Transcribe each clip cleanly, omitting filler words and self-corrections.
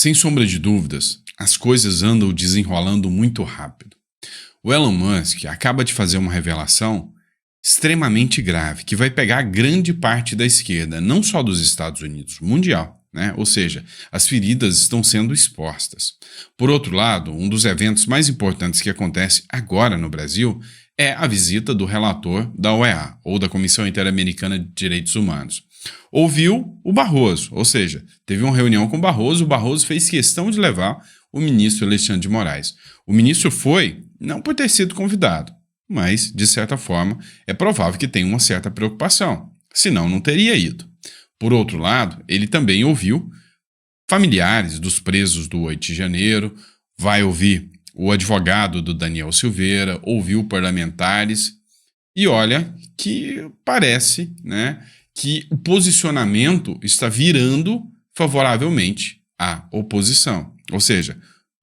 Sem sombra de dúvidas, as coisas andam desenrolando muito rápido. O Elon Musk acaba de fazer uma revelação extremamente grave, que vai pegar grande parte da esquerda, não só dos Estados Unidos, mundial, né? Ou seja, as feridas estão sendo expostas. Por outro lado, um dos eventos mais importantes que acontece agora no Brasil é a visita do relator da OEA, ou da Comissão Interamericana de Direitos Humanos. Ouviu o Barroso, ou seja, teve uma reunião com o Barroso fez questão de levar o ministro Alexandre de Moraes. O ministro foi, não por ter sido convidado, mas, de certa forma, é provável que tenha uma certa preocupação, senão não teria ido. Por outro lado, ele também ouviu familiares dos presos do 8 de janeiro, vai ouvir o advogado do Daniel Silveira, ouviu parlamentares, e olha que parece, né, que o posicionamento está virando favoravelmente à oposição, ou seja,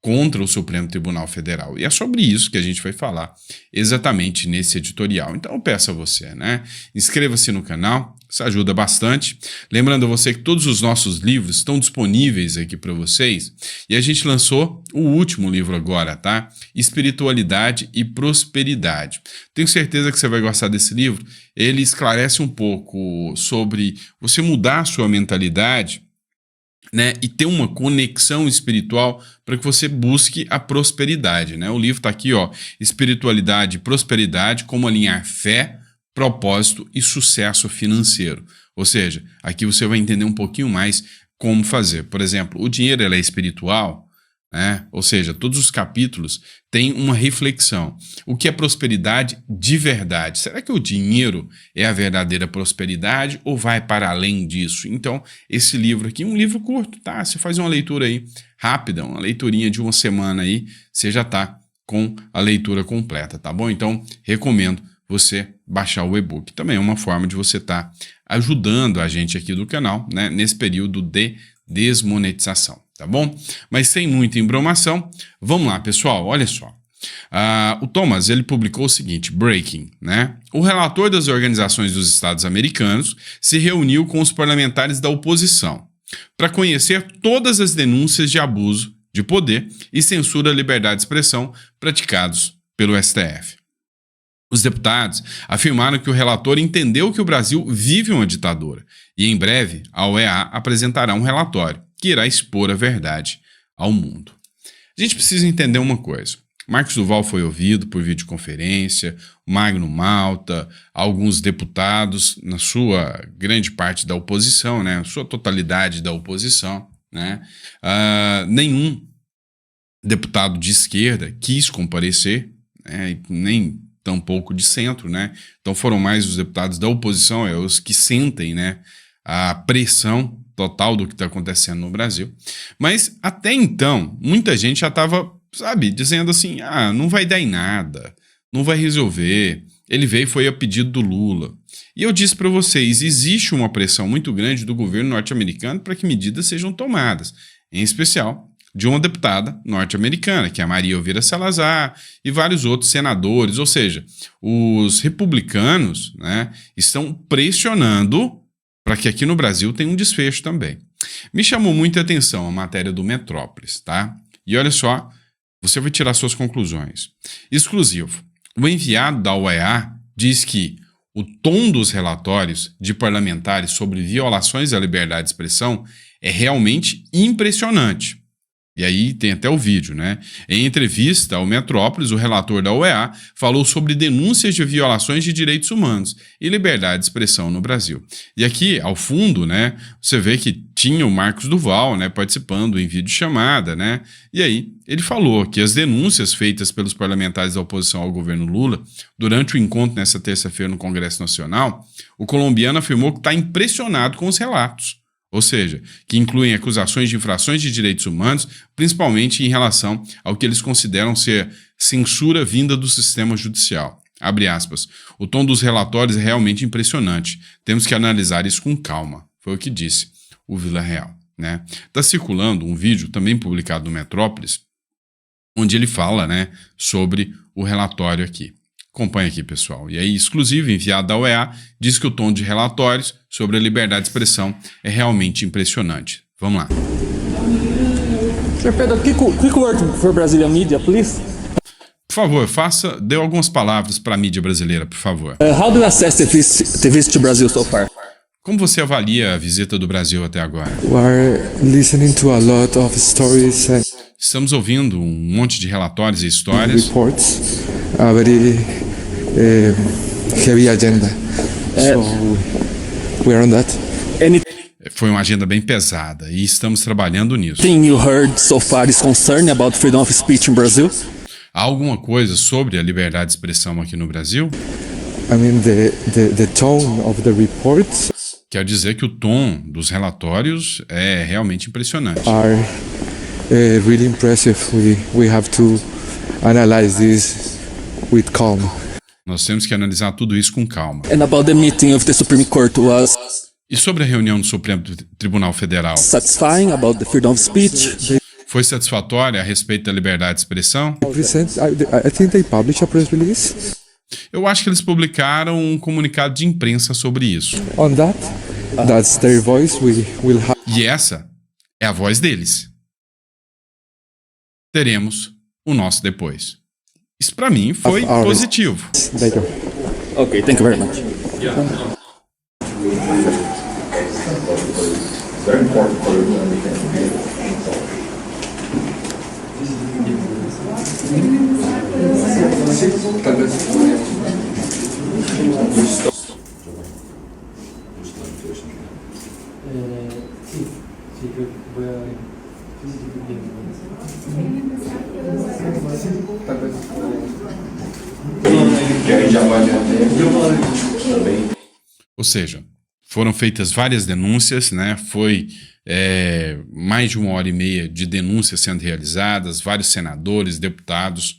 contra o Supremo Tribunal Federal. E é sobre isso que a gente vai falar exatamente nesse editorial. Então eu peço a você, né? Inscreva-se no canal, isso ajuda bastante. Lembrando a você que todos os nossos livros estão disponíveis aqui para vocês. E a gente lançou o último livro agora, tá? Espiritualidade e Prosperidade. Tenho certeza que você vai gostar desse livro. Ele esclarece um pouco sobre você mudar a sua mentalidade, né, e ter uma conexão espiritual para que você busque a prosperidade, né? O livro está aqui, ó, Espiritualidade e Prosperidade, como alinhar fé, propósito e sucesso financeiro. Ou seja, aqui você vai entender um pouquinho mais como fazer. Por exemplo, o dinheiro ele é espiritual, né? Ou seja, todos os capítulos têm uma reflexão. O que é prosperidade de verdade? Será que o dinheiro é a verdadeira prosperidade ou vai para além disso? Então, esse livro aqui, um livro curto, tá? Você faz uma leitura aí rápida, uma leiturinha de uma semana aí, você já tá com a leitura completa, tá bom? Então, recomendo você baixar o e-book. Também é uma forma de você estar ajudando a gente aqui do canal, né, nesse período de desmonetização. Tá bom? Mas sem muita embromação, vamos lá, pessoal, olha só. O Thomas, ele publicou o seguinte, Breaking, né? O relator das organizações dos Estados Americanos se reuniu com os parlamentares da oposição para conhecer todas as denúncias de abuso de poder e censura à liberdade de expressão praticados pelo STF. Os deputados afirmaram que o relator entendeu que o Brasil vive uma ditadura e, em breve, a OEA apresentará um relatório que irá expor a verdade ao mundo. A gente precisa entender uma coisa. Marcos Duval foi ouvido por videoconferência, Magno Malta, alguns deputados, na sua grande parte da oposição, né, sua totalidade da oposição, né, nenhum deputado de esquerda quis comparecer, né, nem tampouco de centro, né, então foram mais os deputados da oposição, os que sentem, né, a pressão total do que está acontecendo no Brasil. Mas até então, muita gente já estava, sabe, dizendo assim, não vai dar em nada, não vai resolver. Ele veio e foi a pedido do Lula. E eu disse para vocês, existe uma pressão muito grande do governo norte-americano para que medidas sejam tomadas, em especial de uma deputada norte-americana, que é a Maria Elvira Salazar, e vários outros senadores, ou seja, os republicanos, né, estão pressionando para que aqui no Brasil tenha um desfecho também. Me chamou muita atenção a matéria do Metrópolis, tá? E olha só, você vai tirar suas conclusões. Exclusivo. O enviado da OEA diz que o tom dos relatórios de parlamentares sobre violações à liberdade de expressão é realmente impressionante. E aí tem até o vídeo, né? Em entrevista ao Metrópolis, o relator da OEA falou sobre denúncias de violações de direitos humanos e liberdade de expressão no Brasil. E aqui, ao fundo, né, você vê que tinha o Marcos Duval, né, participando em videochamada, né? E aí ele falou que as denúncias feitas pelos parlamentares da oposição ao governo Lula durante o encontro nessa terça-feira no Congresso Nacional, o colombiano afirmou que está impressionado com os relatos. Ou seja, que incluem acusações de infrações de direitos humanos, principalmente em relação ao que eles consideram ser censura vinda do sistema judicial. Abre aspas. O tom dos relatórios é realmente impressionante. Temos que analisar isso com calma. Foi o que disse o Villarreal, né? Está circulando um vídeo também publicado no Metrópolis, onde ele fala, né, sobre o relatório aqui. Acompanhe aqui, pessoal. E aí, exclusivo, enviado da OEA, diz que o tom de relatórios sobre a liberdade de expressão é realmente impressionante. Vamos lá. Sr. Pedro, quick word for Brazilian media, please. Por favor, dê algumas palavras para a mídia brasileira, por favor. How do you assess the visit to Brazil so far? Como você avalia a visita do Brasil até agora? We are listening to a lot of stories and Estamos ouvindo um monte de relatórios e histórias. reports, a very heavy agenda. So we are on that. Foi uma agenda bem pesada e estamos trabalhando nisso. Anything you heard so far is concerning about freedom of speech in Brazil? Há alguma coisa sobre a liberdade de expressão aqui no Brasil? I mean, the tone of the reports Quer dizer que o tom dos relatórios é realmente impressionante. are really impressive. We have to analyze this with calm. Nós temos que analisar tudo isso com calma. And about the meeting of the Supreme Court was E sobre a reunião do Supremo Tribunal Federal? satisfying about the freedom of speech? Foi satisfatória a respeito da liberdade de expressão? I think they published a press release Eu acho que eles publicaram um comunicado de imprensa sobre isso. on that. That's their voice. We will have. E essa é a voz deles. Teremos o nosso depois. Isso para mim foi positivo. There you go. Okay, thank you very much. Ou seja, foram feitas várias denúncias, né? Foi mais de 1h30 de denúncias sendo realizadas, vários senadores, deputados.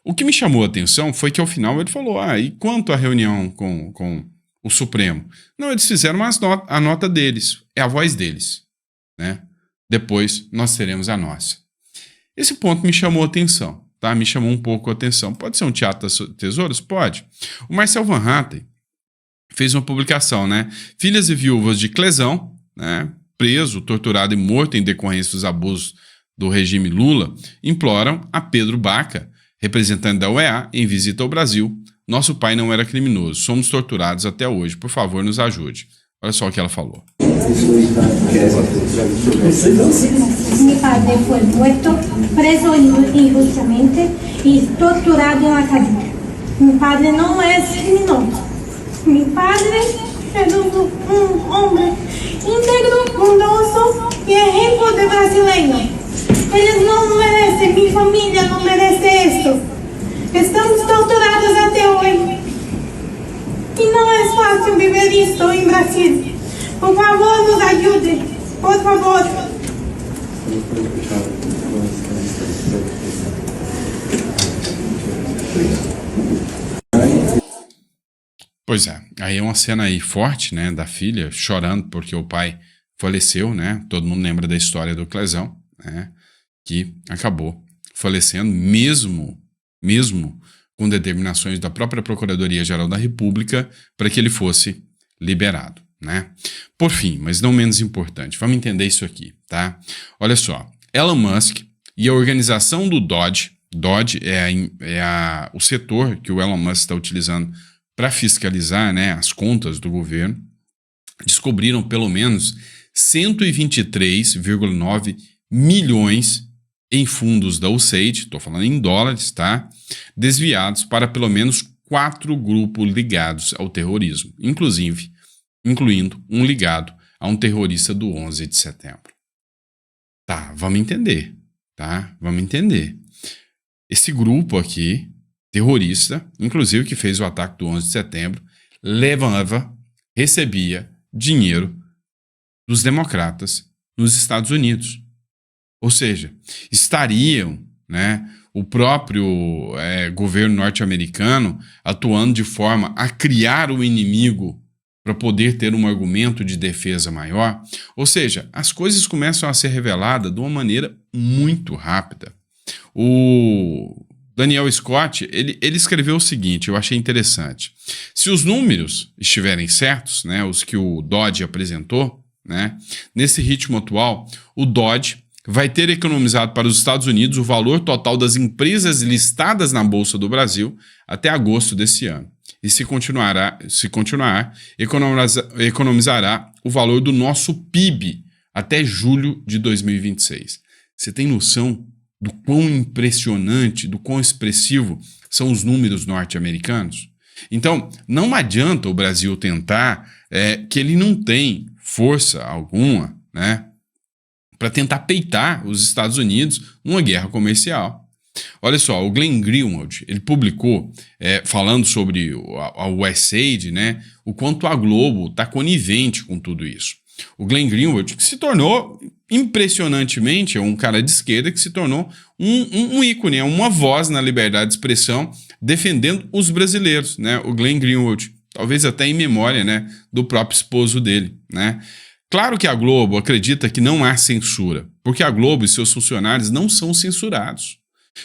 O que me chamou a atenção foi que ao final ele falou, e quanto à reunião com o Supremo? Não, eles fizeram a nota deles, é a voz deles, né? Depois nós teremos a nossa. Esse ponto me chamou a atenção, tá? Me chamou um pouco a atenção. Pode ser um teatro das tesouras? Pode. O Marcel Van Hatten fez uma publicação, né? Filhas e viúvas de Clezão, né? Preso, torturado e morto em decorrência dos abusos do regime Lula, imploram a Pedro Baca, representante da UEA, em visita ao Brasil. Nosso pai não era criminoso, somos torturados até hoje, por favor, nos ajude. Olha só o que ela falou. Mi padre fue muerto, preso injustamente y torturado en la calle. Mi padre no es criminoso. Mi padre es un hombre íntegro, bondoso y ejemplo de brasileño. Eles não merecem, mi familia no merece esto. Estamos torturados até hoje. Y no es fácil vivir esto en Brasil. Por favor, nos ayude. Por favor. Pois é, aí é uma cena aí forte, né, da filha chorando porque o pai faleceu, né? Todo mundo lembra da história do Clezão, né? Que acabou falecendo mesmo com determinações da própria Procuradoria-Geral da República para que ele fosse liberado, né? Por fim, mas não menos importante, vamos entender isso aqui, tá? Olha só, Elon Musk e a organização do Dodge é o setor que o Elon Musk está utilizando para fiscalizar, né, as contas do governo, descobriram pelo menos 123,9 milhões em fundos da USAID, estou falando em dólares, tá? Desviados para pelo menos 4 grupos ligados ao terrorismo, incluindo um ligado a um terrorista do 11 de setembro. Tá, vamos entender, tá? Vamos entender. Esse grupo aqui, terrorista, inclusive que fez o ataque do 11 de setembro, recebia dinheiro dos democratas nos Estados Unidos. Ou seja, estariam, né, o próprio governo norte-americano atuando de forma a criar o inimigo para poder ter um argumento de defesa maior. Ou seja, as coisas começam a ser reveladas de uma maneira muito rápida. O Daniel Scott, ele escreveu o seguinte, eu achei interessante. Se os números estiverem certos, né, os que o Dodge apresentou, né, nesse ritmo atual, o Dodge vai ter economizado para os Estados Unidos o valor total das empresas listadas na Bolsa do Brasil até agosto desse ano. E se continuar, economizará o valor do nosso PIB até julho de 2026. Você tem noção do quão impressionante, do quão expressivo são os números norte-americanos? Então, não adianta o Brasil tentar, que ele não tem força alguma, né, para tentar peitar os Estados Unidos numa guerra comercial. Olha só, o Glenn Greenwald, ele publicou, falando sobre a USAID, né, o quanto a Globo está conivente com tudo isso. O Glenn Greenwald, que se tornou, impressionantemente, um cara de esquerda que se tornou um ícone, uma voz na liberdade de expressão, defendendo os brasileiros, né? O Glenn Greenwald, talvez até em memória, né, do próprio esposo dele, né? Claro que a Globo acredita que não há censura, porque a Globo e seus funcionários não são censurados.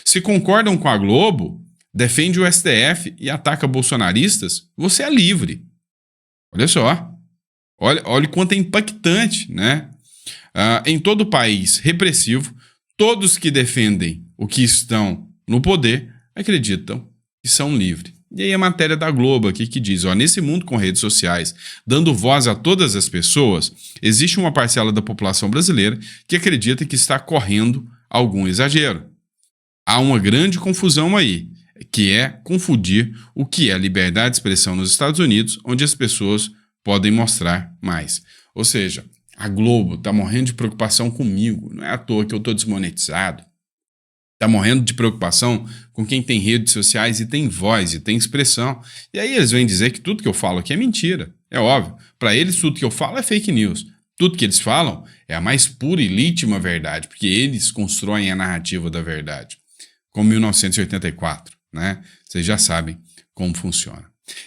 Se concordam com a Globo, defende o STF e ataca bolsonaristas, você é livre. Olha só. Olha o quanto é impactante, né? Em todo o país repressivo, todos que defendem o que estão no poder acreditam que são livres. E aí a matéria da Globo aqui que diz, nesse mundo com redes sociais, dando voz a todas as pessoas, existe uma parcela da população brasileira que acredita que está correndo algum exagero. Há uma grande confusão aí, que é confundir o que é liberdade de expressão nos Estados Unidos, onde as pessoas podem mostrar mais. Ou seja, a Globo está morrendo de preocupação comigo. Não é à toa que eu estou desmonetizado. Está morrendo de preocupação com quem tem redes sociais e tem voz e tem expressão. E aí eles vêm dizer que tudo que eu falo aqui é mentira. É óbvio. Para eles, tudo que eu falo é fake news. Tudo que eles falam é a mais pura e legítima verdade, porque eles constroem a narrativa da verdade. Como 1984, né? Vocês já sabem como funciona.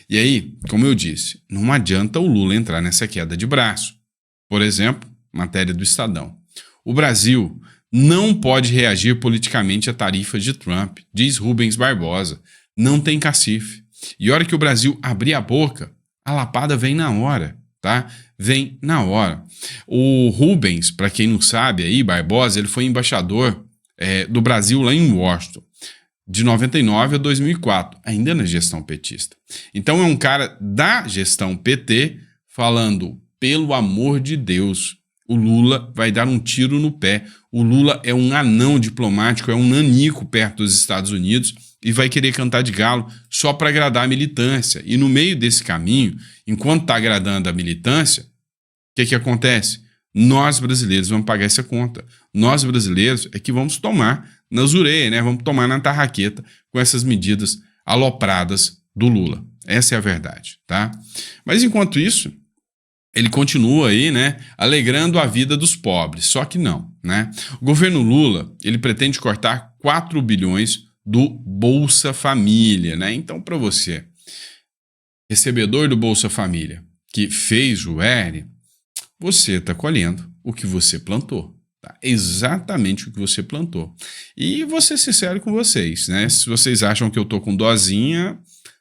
E aí, como eu disse, não adianta o Lula entrar nessa queda de braço. Por exemplo, matéria do Estadão. O Brasil não pode reagir politicamente a tarifas de Trump, diz Rubens Barbosa. Não tem cacife. E a hora que o Brasil abrir a boca, a lapada vem na hora, tá? Vem na hora. O Rubens, para quem não sabe aí, Barbosa, ele foi embaixador do Brasil lá em Washington, de 99 a 2004, ainda na gestão petista. Então é um cara da gestão PT falando, pelo amor de Deus, o Lula vai dar um tiro no pé. O Lula é um anão diplomático, é um nanico perto dos Estados Unidos e vai querer cantar de galo só para agradar a militância. E no meio desse caminho, enquanto está agradando a militância, o que acontece? Nós brasileiros vamos pagar essa conta. Nós brasileiros é que vamos tomar nas orelhas, né? Vamos tomar na tarraqueta com essas medidas alopradas do Lula. Essa é a verdade, tá? Mas enquanto isso, ele continua aí, né, alegrando a vida dos pobres, só que não, né? O governo Lula, ele pretende cortar 4 bilhões do Bolsa Família, né? Então, para você, recebedor do Bolsa Família, que fez o R, você está colhendo o que você plantou, tá? Exatamente o que você plantou. E vou ser sincero com vocês, né? Se vocês acham que eu tô com dozinha,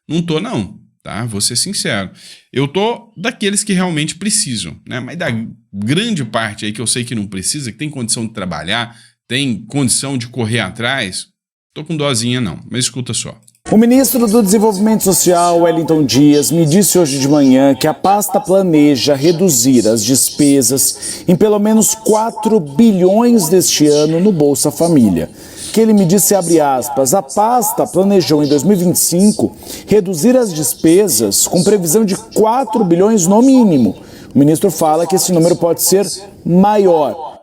não tô não. Tá? Vou ser sincero. Eu tô daqueles que realmente precisam, né? Mas da grande parte aí que eu sei que não precisa, que tem condição de trabalhar, tem condição de correr atrás, tô com dozinha não. Mas escuta só. O ministro do Desenvolvimento Social, Wellington Dias, me disse hoje de manhã que a pasta planeja reduzir as despesas em pelo menos 4 bilhões deste ano no Bolsa Família. Que ele me disse, abre aspas, a pasta planejou em 2025 reduzir as despesas com previsão de 4 bilhões no mínimo. O ministro fala que esse número pode ser maior.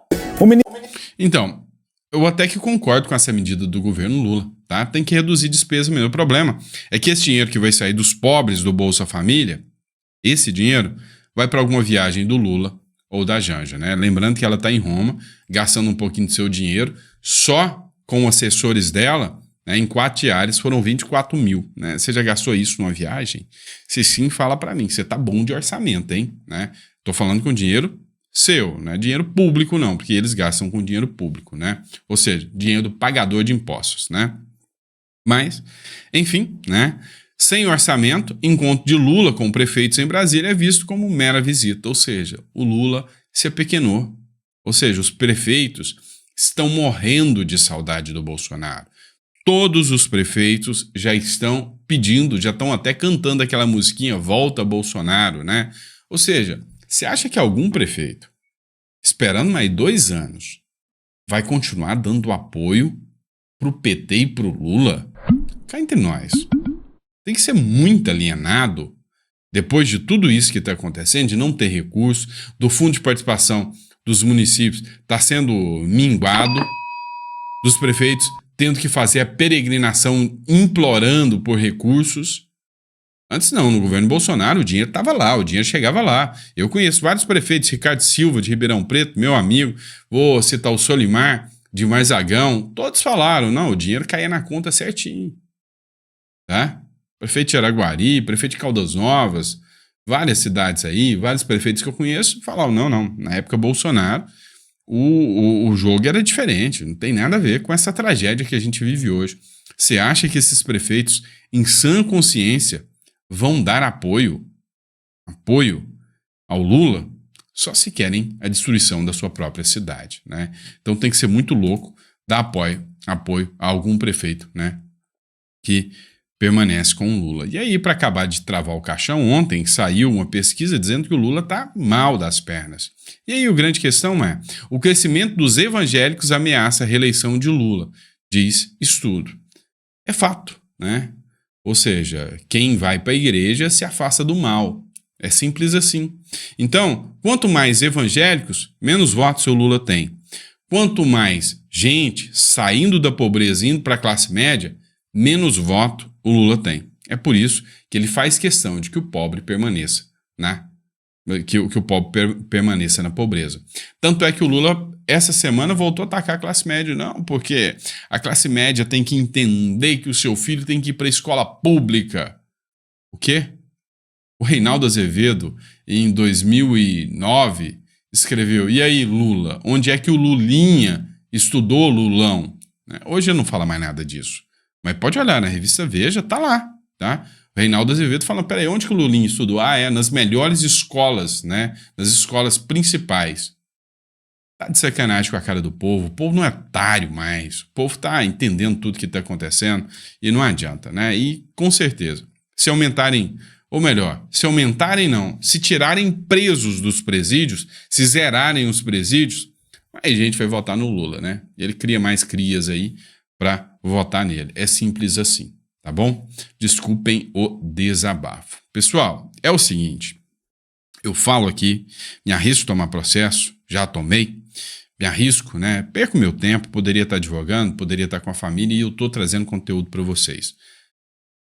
Então, eu até que concordo com essa medida do governo Lula, tá? Tem que reduzir despesa mesmo. O problema é que esse dinheiro que vai sair dos pobres do Bolsa Família, esse dinheiro vai para alguma viagem do Lula ou da Janja, né? Lembrando que ela está em Roma, gastando um pouquinho do seu dinheiro, só com assessores dela, né, em 4 diárias foram 24 mil. Né? Você já gastou isso numa viagem? Se sim, fala para mim. Você tá bom de orçamento, hein? Né? Tô falando com dinheiro seu, né? Dinheiro público não, porque eles gastam com dinheiro público, né? Ou seja, dinheiro do pagador de impostos, né? Mas, enfim, né? Sem orçamento, encontro de Lula com prefeitos em Brasília é visto como mera visita. Ou seja, o Lula se apequenou. Ou seja, os prefeitos estão morrendo de saudade do Bolsonaro. Todos os prefeitos já estão pedindo, já estão até cantando aquela musiquinha Volta Bolsonaro, né? Ou seja, você acha que algum prefeito, esperando mais 2 anos, vai continuar dando apoio pro PT e pro Lula? Cá entre nós. Tem que ser muito alienado, depois de tudo isso que está acontecendo, de não ter recurso, do fundo de participação dos municípios está sendo minguado, dos prefeitos tendo que fazer a peregrinação implorando por recursos. Antes não, no governo Bolsonaro o dinheiro estava lá, o dinheiro chegava lá. Eu conheço vários prefeitos, Ricardo Silva de Ribeirão Preto, meu amigo, vou citar o Solimar de Marzagão, todos falaram, não, o dinheiro caía na conta certinho. Tá? Prefeito de Araguari, prefeito de Caldas Novas, várias cidades aí, vários prefeitos que eu conheço falaram, não, na época Bolsonaro o jogo era diferente, não tem nada a ver com essa tragédia que a gente vive hoje. Você acha que esses prefeitos, em sã consciência, vão dar apoio ao Lula? Só se querem a destruição da sua própria cidade, né? Então tem que ser muito louco dar apoio a algum prefeito, né, que permanece com o Lula. E aí, para acabar de travar o caixão, ontem saiu uma pesquisa dizendo que o Lula está mal das pernas. E aí, a grande questão é, o crescimento dos evangélicos ameaça a reeleição de Lula, diz estudo. É fato, né? Ou seja, quem vai para a igreja se afasta do mal. É simples assim. Então, quanto mais evangélicos, menos votos o Lula tem. Quanto mais gente saindo da pobreza e indo para a classe média, menos voto o Lula tem. É por isso que ele faz questão de que o pobre permaneça que o pobre permaneça na pobreza. Tanto é que o Lula, essa semana, voltou a atacar a classe média. Não, porque a classe média tem que entender que o seu filho tem que ir para a escola pública. O quê? O Reinaldo Azevedo, em 2009, escreveu, e aí, Lula, onde é que o Lulinha estudou, Lulão? Hoje eu não falo mais nada disso. Mas pode olhar na revista Veja, tá lá, tá? O Reinaldo Azevedo fala, peraí, onde que o Lulinha estudou? Nas melhores escolas, né? Nas escolas principais. Tá de sacanagem com a cara do povo. O povo não é otário mais. O povo tá entendendo tudo que tá acontecendo e não adianta, né? E, com certeza, se aumentarem não, se tirarem presos dos presídios, se zerarem os presídios, aí a gente vai votar no Lula, né? Ele cria mais crias aí para votar nele. É simples assim, tá bom? Desculpem o desabafo. Pessoal, é o seguinte, eu falo aqui, me arrisco a tomar processo, já tomei, me arrisco, né? Perco meu tempo, poderia estar advogando, poderia estar com a família e eu estou trazendo conteúdo para vocês.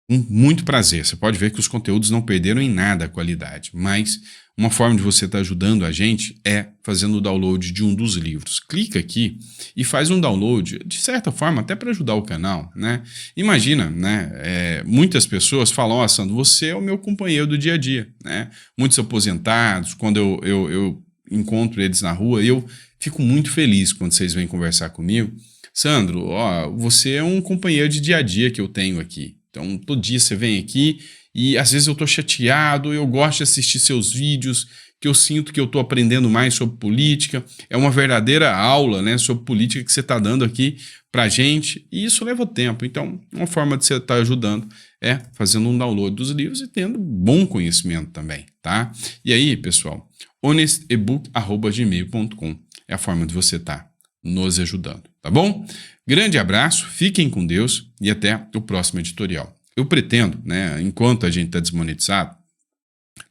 Com muito prazer, você pode ver que os conteúdos não perderam em nada a qualidade, mas uma forma de você estar ajudando a gente é fazendo o download de um dos livros. Clica aqui e faz um download, de certa forma, até para ajudar o canal, né? Imagina, né? Muitas pessoas falam, Sandro, você é o meu companheiro do dia a dia, né? Muitos aposentados, quando eu encontro eles na rua, eu fico muito feliz quando vocês vêm conversar comigo. Sandro, você é um companheiro de dia a dia que eu tenho aqui. Então, todo dia você vem aqui e às vezes eu tô chateado, eu gosto de assistir seus vídeos, que eu sinto que eu tô aprendendo mais sobre política. É uma verdadeira aula, né, sobre política que você tá dando aqui pra gente e isso leva tempo. Então, uma forma de você estar ajudando é fazendo um download dos livros e tendo bom conhecimento também, tá? E aí, pessoal, honestebook@gmail.com é a forma de você estar nos ajudando, tá bom? Grande abraço, fiquem com Deus e até o próximo editorial. Eu pretendo, né, enquanto a gente está desmonetizado,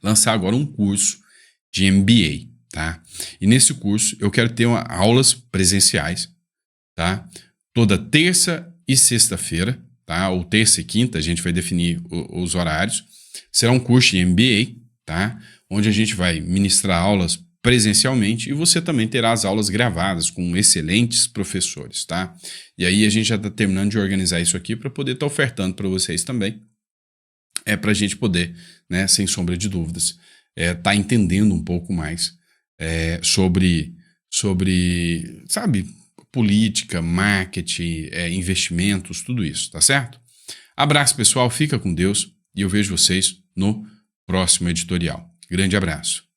lançar agora um curso de MBA, tá? E nesse curso eu quero ter aulas presenciais, tá? Toda terça e sexta-feira, tá? Ou terça e quinta, a gente vai definir os horários. Será um curso de MBA, tá? Onde a gente vai ministrar aulas presencialmente e você também terá as aulas gravadas com excelentes professores, tá? E aí a gente já está terminando de organizar isso aqui para poder estar ofertando para vocês também, para a gente poder, né, sem sombra de dúvidas, tá entendendo um pouco mais sobre, sabe, política, marketing, investimentos, tudo isso, tá certo? Abraço, pessoal, fica com Deus e eu vejo vocês no próximo editorial. Grande abraço.